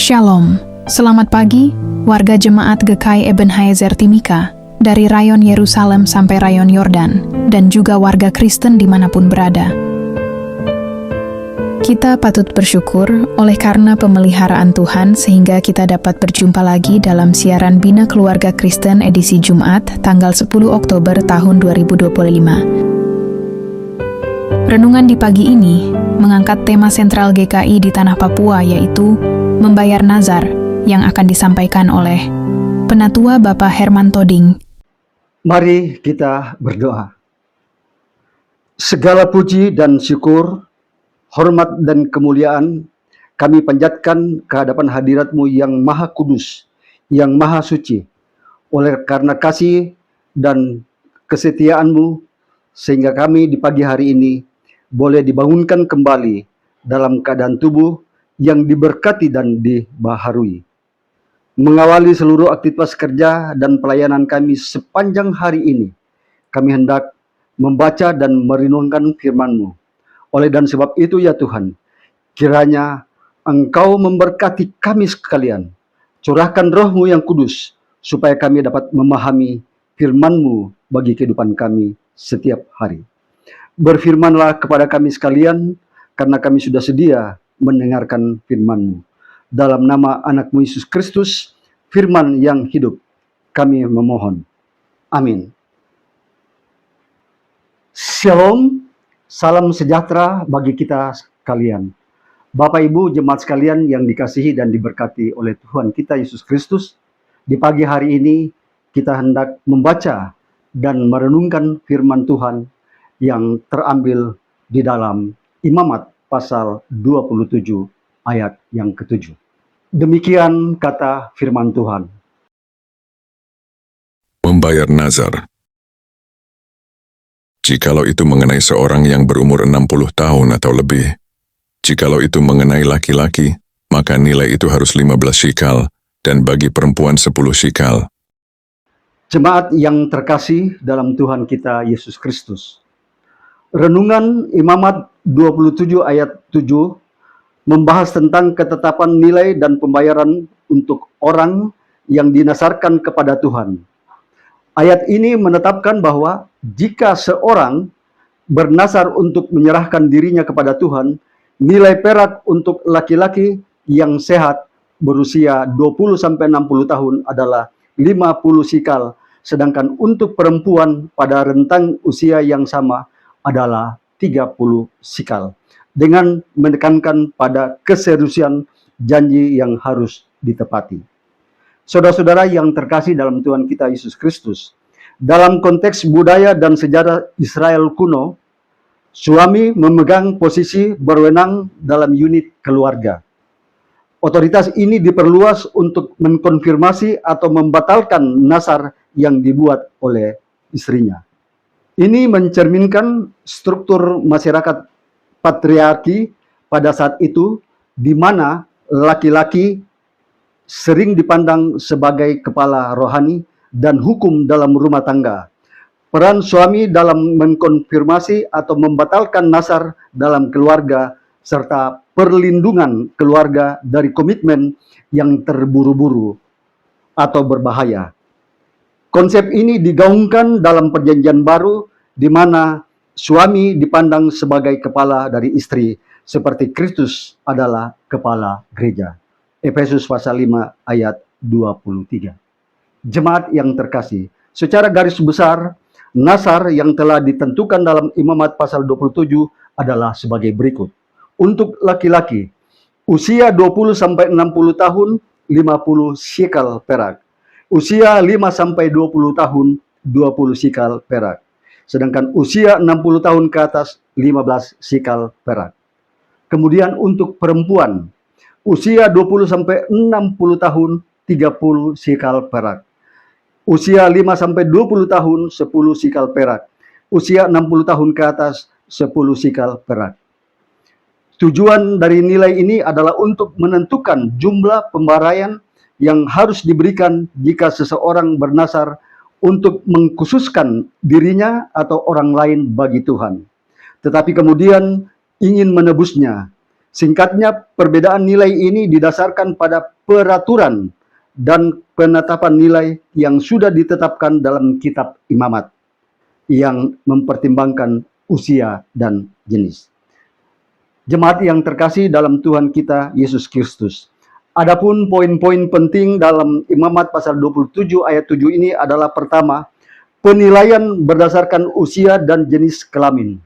Shalom, selamat pagi, warga jemaat GKI Ebenezer Timika, dari rayon Yerusalem sampai rayon Yordan, dan juga warga Kristen dimanapun berada. Kita patut bersyukur oleh karena pemeliharaan Tuhan sehingga kita dapat berjumpa lagi dalam siaran Bina Keluarga Kristen edisi Jumat, tanggal 10 Oktober tahun 2025. Renungan di pagi ini mengangkat tema sentral GKI di Tanah Papua, yaitu membayar nazar, yang akan disampaikan oleh Penatua Bapak Herman Toding. Mari kita berdoa. Segala puji dan syukur, hormat dan kemuliaan kami panjatkan ke hadapan hadirat-Mu yang maha kudus, yang maha suci, oleh karena kasih dan kesetiaan-Mu, sehingga kami di pagi hari ini boleh dibangunkan kembali dalam keadaan tubuh yang diberkati dan dibaharui. Mengawali seluruh aktivitas kerja dan pelayanan kami sepanjang hari ini, kami hendak membaca dan merenungkan firman-Mu. Oleh dan sebab itu ya Tuhan, kiranya Engkau memberkati kami sekalian. Curahkan Roh-Mu yang kudus, supaya kami dapat memahami firman-Mu bagi kehidupan kami setiap hari. Berfirmanlah kepada kami sekalian, karena kami sudah sedia mendengarkan firman-Mu. Dalam nama anak-Mu Yesus Kristus, firman yang hidup, kami memohon. Amin. Shalom, salam sejahtera bagi kita sekalian. Bapak Ibu jemaat sekalian yang dikasihi dan diberkati oleh Tuhan kita Yesus Kristus, di pagi hari ini kita hendak membaca dan merenungkan firman Tuhan yang terambil di dalam Imamat pasal 27 ayat yang ke-7. Demikian kata firman Tuhan. Membayar nazar. Jikalau itu mengenai seorang yang berumur 60 tahun atau lebih, jikalau itu mengenai laki-laki, maka nilai itu harus 15 shikal, dan bagi perempuan 10 shikal. Jemaat yang terkasih dalam Tuhan kita Yesus Kristus. Renungan Imamat 27 ayat 7 membahas tentang ketetapan nilai dan pembayaran untuk orang yang dinasarkan kepada Tuhan. Ayat ini menetapkan bahwa jika seorang bernasar untuk menyerahkan dirinya kepada Tuhan, nilai perak untuk laki-laki yang sehat berusia 20-60 tahun adalah 50 shikal, sedangkan untuk perempuan pada rentang usia yang sama adalah 30 shikal, dengan menekankan pada keseriusan janji yang harus ditepati. Saudara-saudara yang terkasih dalam Tuhan kita Yesus Kristus, dalam konteks budaya dan sejarah Israel kuno, suami memegang posisi berwenang dalam unit keluarga. Otoritas ini diperluas untuk mengkonfirmasi atau membatalkan nazar yang dibuat oleh istrinya. Ini mencerminkan struktur masyarakat patriarki pada saat itu, di mana laki-laki sering dipandang sebagai kepala rohani dan hukum dalam rumah tangga. Peran suami dalam mengkonfirmasi atau membatalkan nazar dalam keluarga, serta perlindungan keluarga dari komitmen yang terburu-buru atau berbahaya. Konsep ini digaungkan dalam Perjanjian Baru, di mana suami dipandang sebagai kepala dari istri, seperti Kristus adalah kepala gereja. Efesus pasal 5 ayat 23. Jemaat yang terkasih, secara garis besar, nazar yang telah ditentukan dalam Imamat pasal 27 adalah sebagai berikut. Untuk laki-laki, usia 20-60 tahun, 50 shikal perak. Usia 5-20 tahun, 20 shikal perak. Sedangkan usia 60 tahun ke atas, 15 shikal perak. Kemudian untuk perempuan, usia 20-60 tahun, 30 shikal perak. Usia 5-20 tahun, 10 shikal perak. Usia 60 tahun ke atas, 10 shikal perak. Tujuan dari nilai ini adalah untuk menentukan jumlah pembayaran yang harus diberikan jika seseorang bernazar untuk mengkhususkan dirinya atau orang lain bagi Tuhan, tetapi kemudian ingin menebusnya, Singkatnya, perbedaan nilai ini didasarkan pada peraturan dan penetapan nilai yang sudah ditetapkan dalam kitab imamat yang mempertimbangkan usia dan jenis. Jemaat yang terkasih dalam Tuhan kita Yesus Kristus. Adapun poin-poin penting dalam imamat pasal 27 ayat 7 ini adalah pertama, penilaian berdasarkan usia dan jenis kelamin.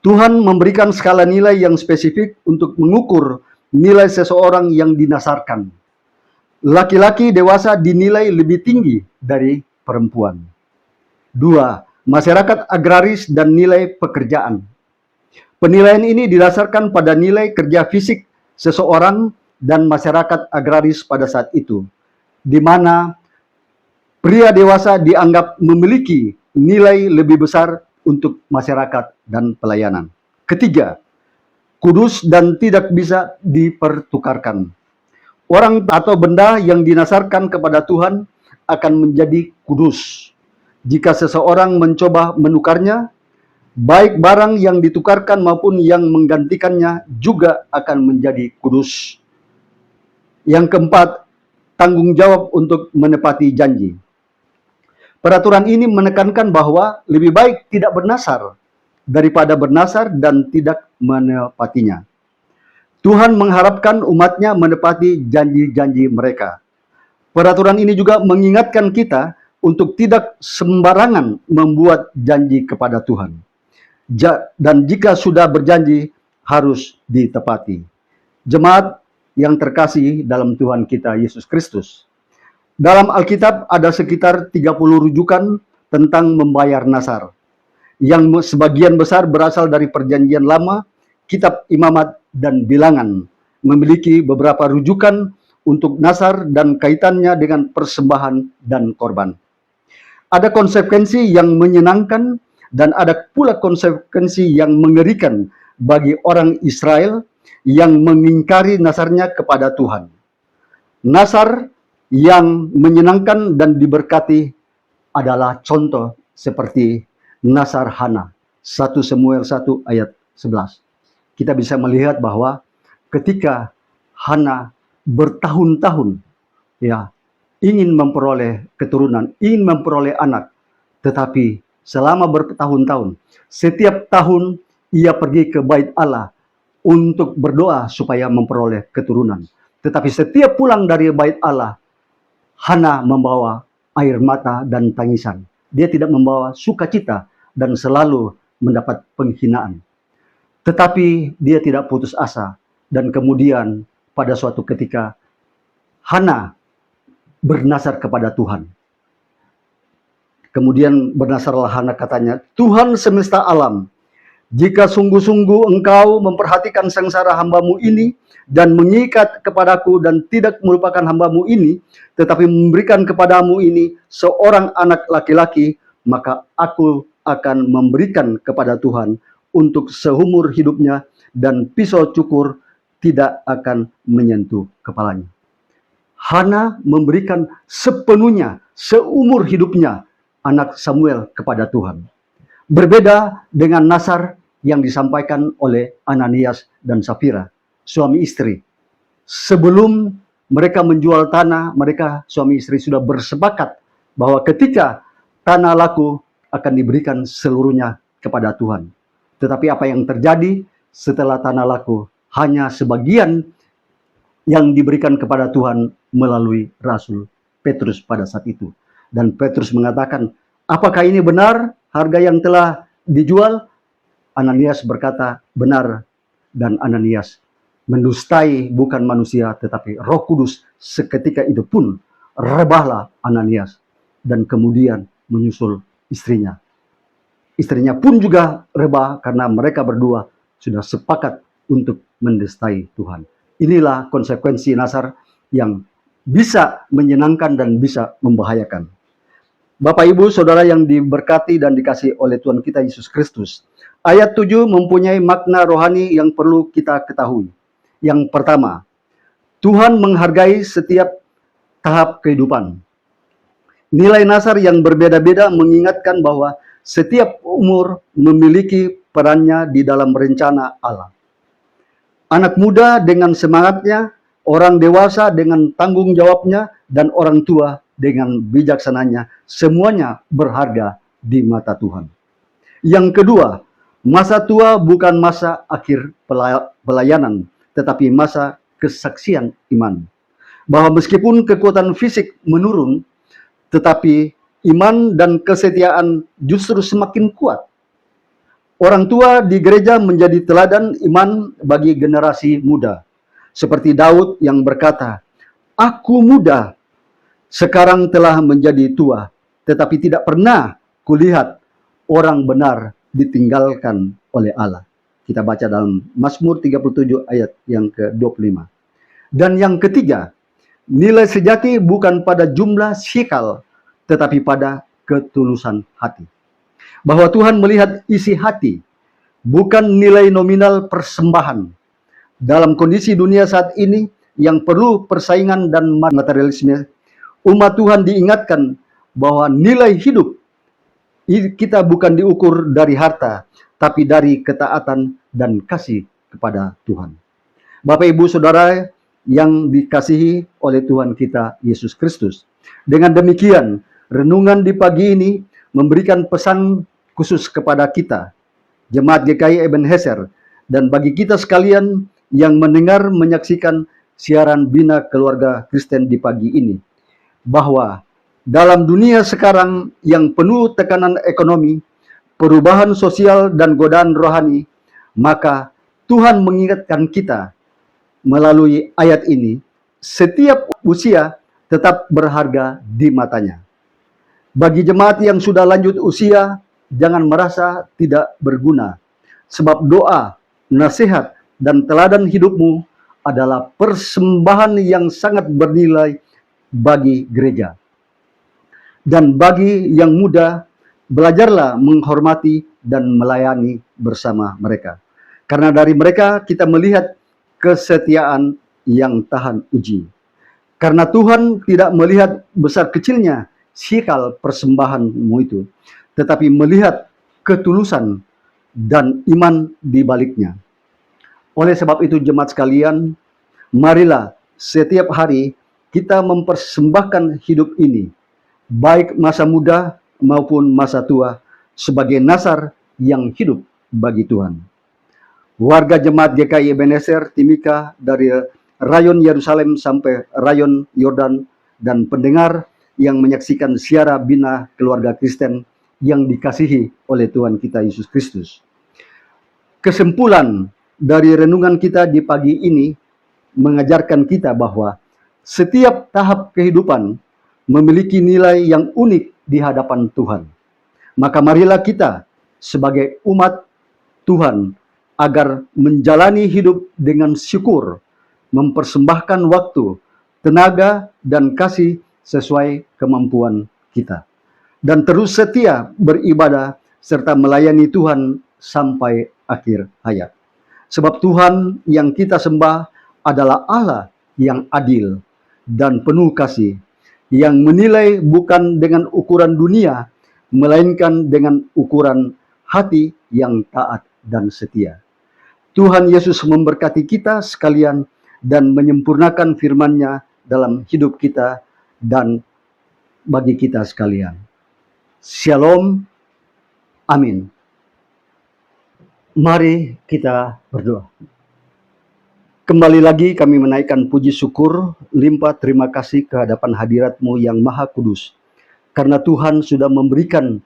Tuhan memberikan skala nilai yang spesifik untuk mengukur nilai seseorang yang dinasarkan. Laki-laki dewasa dinilai lebih tinggi dari perempuan. 2. Masyarakat agraris dan nilai pekerjaan. Penilaian ini didasarkan pada nilai kerja fisik seseorang dan masyarakat agraris pada saat itu, di mana pria dewasa dianggap memiliki nilai lebih besar untuk masyarakat dan pelayanan. Ketiga, kudus dan tidak bisa dipertukarkan. Orang atau benda yang dinasarkan kepada Tuhan akan menjadi kudus. Jika seseorang mencoba menukarnya, baik barang yang ditukarkan maupun yang menggantikannya juga akan menjadi kudus. Yang keempat, tanggung jawab untuk menepati janji. Peraturan ini menekankan bahwa lebih baik tidak bernasar daripada bernasar dan tidak menepatinya. Tuhan mengharapkan umatnya menepati janji-janji mereka. Peraturan ini juga mengingatkan kita untuk tidak sembarangan membuat janji kepada Tuhan. Dan jika sudah berjanji, harus ditepati. Jemaat yang terkasih dalam Tuhan kita Yesus Kristus. Dalam Alkitab ada sekitar 30 rujukan tentang membayar nasar, yang sebagian besar berasal dari Perjanjian Lama, Kitab Imamat, dan Bilangan, memiliki beberapa rujukan untuk nasar dan kaitannya dengan persembahan dan korban. Ada konsekuensi yang menyenangkan dan ada pula konsekuensi yang mengerikan bagi orang Israel yang mengingkari nasarnya kepada Tuhan. Nasar yang menyenangkan dan diberkati adalah contoh seperti nasar Hana, 1 Samuel 1 ayat 11. Kita bisa melihat bahwa ketika Hana bertahun-tahun ingin memperoleh keturunan, ingin memperoleh anak, tetapi selama bertahun-tahun, setiap tahun ia pergi ke bait Allah untuk berdoa supaya memperoleh keturunan. Tetapi setiap pulang dari bait Allah, Hana membawa air mata dan tangisan. Dia tidak membawa sukacita dan selalu mendapat penghinaan. Tetapi dia tidak putus asa. Dan kemudian pada suatu ketika, Hana bernasar kepada Tuhan. Kemudian bernasarlah Hana, katanya, Tuhan semesta alam, jika sungguh-sungguh engkau memperhatikan sengsara hambamu ini dan mengikat kepadaku dan tidak melupakan hambamu ini, tetapi memberikan kepadamu ini seorang anak laki-laki, maka aku akan memberikan kepada Tuhan untuk seumur hidupnya dan pisau cukur tidak akan menyentuh kepalanya. Hana memberikan sepenuhnya, seumur hidupnya, anak Samuel kepada Tuhan. Berbeda dengan nasar yang disampaikan oleh Ananias dan Safira, suami istri. Sebelum mereka menjual tanah, mereka suami istri sudah bersepakat bahwa ketika tanah laku akan diberikan seluruhnya kepada Tuhan. Tetapi apa yang terjadi setelah tanah laku? Hanya sebagian yang diberikan kepada Tuhan melalui Rasul Petrus pada saat itu. Dan Petrus mengatakan, apakah ini benar harga yang telah dijual? Ananias berkata, benar. Dan Ananias mendustai bukan manusia tetapi Roh Kudus. Seketika itu pun rebahlah Ananias dan kemudian menyusul istrinya. Istrinya pun juga rebah karena mereka berdua sudah sepakat untuk mendustai Tuhan. Inilah konsekuensi nasar yang bisa menyenangkan dan bisa membahayakan. Bapak, Ibu, Saudara yang diberkati dan dikasihi oleh Tuhan kita Yesus Kristus. Ayat 7 mempunyai makna rohani yang perlu kita ketahui. Yang pertama, Tuhan menghargai setiap tahap kehidupan. Nilai nasar yang berbeda-beda mengingatkan bahwa setiap umur memiliki perannya di dalam rencana Allah. Anak muda dengan semangatnya, orang dewasa dengan tanggung jawabnya, dan orang tua dengan bijaksananya. Semuanya berharga di mata Tuhan. Yang kedua, masa tua bukan masa akhir pelayanan, tetapi masa kesaksian iman. Bahwa meskipun kekuatan fisik menurun, tetapi iman dan kesetiaan justru semakin kuat. Orang tua di gereja menjadi teladan iman bagi generasi muda. Seperti Daud yang berkata, "Aku muda, sekarang telah menjadi tua, tetapi tidak pernah kulihat orang benar ditinggalkan oleh Allah." Kita baca dalam Mazmur 37 ayat yang ke-25. Dan yang ketiga, nilai sejati bukan pada jumlah sikal, tetapi pada ketulusan hati. Bahwa Tuhan melihat isi hati, bukan nilai nominal persembahan. Dalam kondisi dunia saat ini yang perlu persaingan dan materialisme, umat Tuhan diingatkan bahwa nilai hidup kita bukan diukur dari harta, tapi dari ketaatan dan kasih kepada Tuhan. Bapak, Ibu, Saudara yang dikasihi oleh Tuhan kita Yesus Kristus. Dengan demikian, renungan di pagi ini memberikan pesan khusus kepada kita, Jemaat GKI Ebenezer, dan bagi kita sekalian yang mendengar menyaksikan siaran Bina Keluarga Kristen di pagi ini, bahwa dalam dunia sekarang yang penuh tekanan ekonomi, perubahan sosial dan godaan rohani, maka Tuhan mengingatkan kita melalui ayat ini, setiap usia tetap berharga di matanya. Bagi jemaat yang sudah lanjut usia, jangan merasa tidak berguna, sebab doa, nasihat, dan teladan hidupmu adalah persembahan yang sangat bernilai bagi gereja. Dan bagi yang muda, belajarlah menghormati dan melayani bersama mereka. Karena dari mereka kita melihat kesetiaan yang tahan uji. Karena Tuhan tidak melihat besar kecilnya sikal persembahanmu itu, tetapi melihat ketulusan dan iman di baliknya. Oleh sebab itu, jemaat sekalian, marilah setiap hari kita mempersembahkan hidup ini, baik masa muda maupun masa tua, sebagai nazar yang hidup bagi Tuhan. Warga jemaat GKI Ebenezer Timika dari rayon Yerusalem sampai rayon Yordan, dan pendengar yang menyaksikan siara Bina Keluarga Kristen yang dikasihi oleh Tuhan kita Yesus Kristus. Kesimpulan dari renungan kita di pagi ini mengajarkan kita bahwa setiap tahap kehidupan memiliki nilai yang unik di hadapan Tuhan. Maka marilah kita sebagai umat Tuhan agar menjalani hidup dengan syukur, mempersembahkan waktu, tenaga, dan kasih sesuai kemampuan kita. Dan terus setia beribadah serta melayani Tuhan sampai akhir hayat. Sebab Tuhan yang kita sembah adalah Allah yang adil dan penuh kasih, yang menilai bukan dengan ukuran dunia, melainkan dengan ukuran hati yang taat dan setia. Tuhan Yesus memberkati kita sekalian dan menyempurnakan firman-Nya dalam hidup kita dan bagi kita sekalian. Shalom. Amin. Mari kita berdoa. Kembali lagi kami menaikkan puji syukur, limpah terima kasih ke hadapan hadirat-Mu yang Maha Kudus. Karena Tuhan sudah memberikan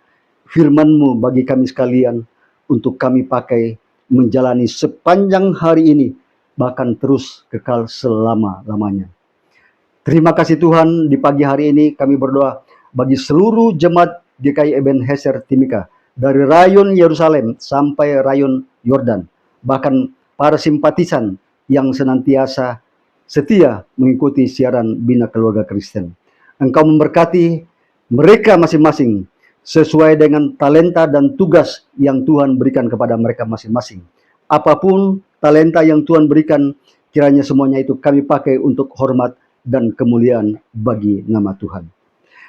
firman-Mu bagi kami sekalian untuk kami pakai menjalani sepanjang hari ini, bahkan terus kekal selama-lamanya. Terima kasih Tuhan, di pagi hari ini kami berdoa bagi seluruh jemaat GKI Ebenezer Timika, dari rayon Yerusalem sampai rayon Yordan, bahkan para simpatisan yang senantiasa setia mengikuti siaran Bina Keluarga Kristen. Engkau memberkati mereka masing-masing sesuai dengan talenta dan tugas yang Tuhan berikan kepada mereka masing-masing. Apapun talenta yang Tuhan berikan, kiranya semuanya itu kami pakai untuk hormat dan kemuliaan bagi nama Tuhan.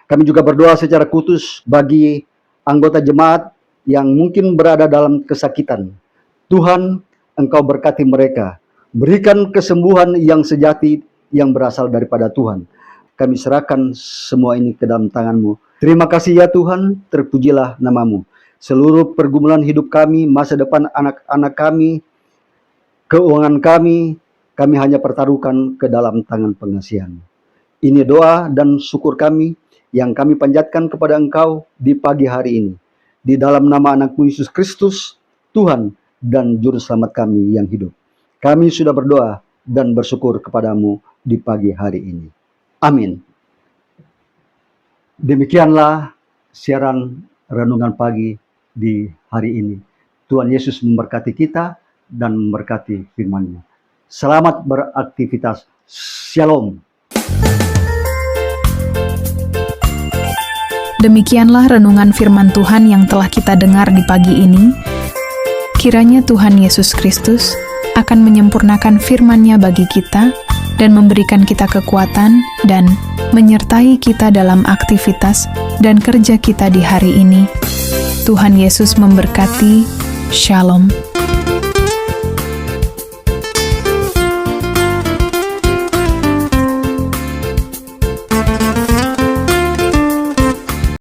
Kami juga berdoa secara khusus bagi anggota jemaat yang mungkin berada dalam kesakitan. Tuhan, Engkau berkati mereka, Berikan kesembuhan yang sejati yang berasal daripada Tuhan. Kami serahkan semua ini ke dalam tangan-Mu. Terima kasih ya Tuhan, terpujilah nama-Mu. Seluruh pergumulan hidup kami, masa depan anak-anak kami, keuangan kami hanya pertaruhkan ke dalam tangan pengasihan. Ini doa dan syukur kami yang kami panjatkan kepada Engkau di pagi hari ini. Di dalam nama anak-Mu Yesus Kristus, Tuhan dan Juru Selamat kami yang hidup. Kami sudah berdoa dan bersyukur kepadamu di pagi hari ini. Amin. Demikianlah siaran Renungan Pagi di hari ini. Tuhan Yesus memberkati kita dan memberkati firman-Nya. Selamat beraktivitas. Shalom. Demikianlah renungan firman Tuhan yang telah kita dengar di pagi ini. Kiranya Tuhan Yesus Kristus akan menyempurnakan firman-Nya bagi kita dan memberikan kita kekuatan dan menyertai kita dalam aktivitas dan kerja kita di hari ini. Tuhan Yesus memberkati. Shalom.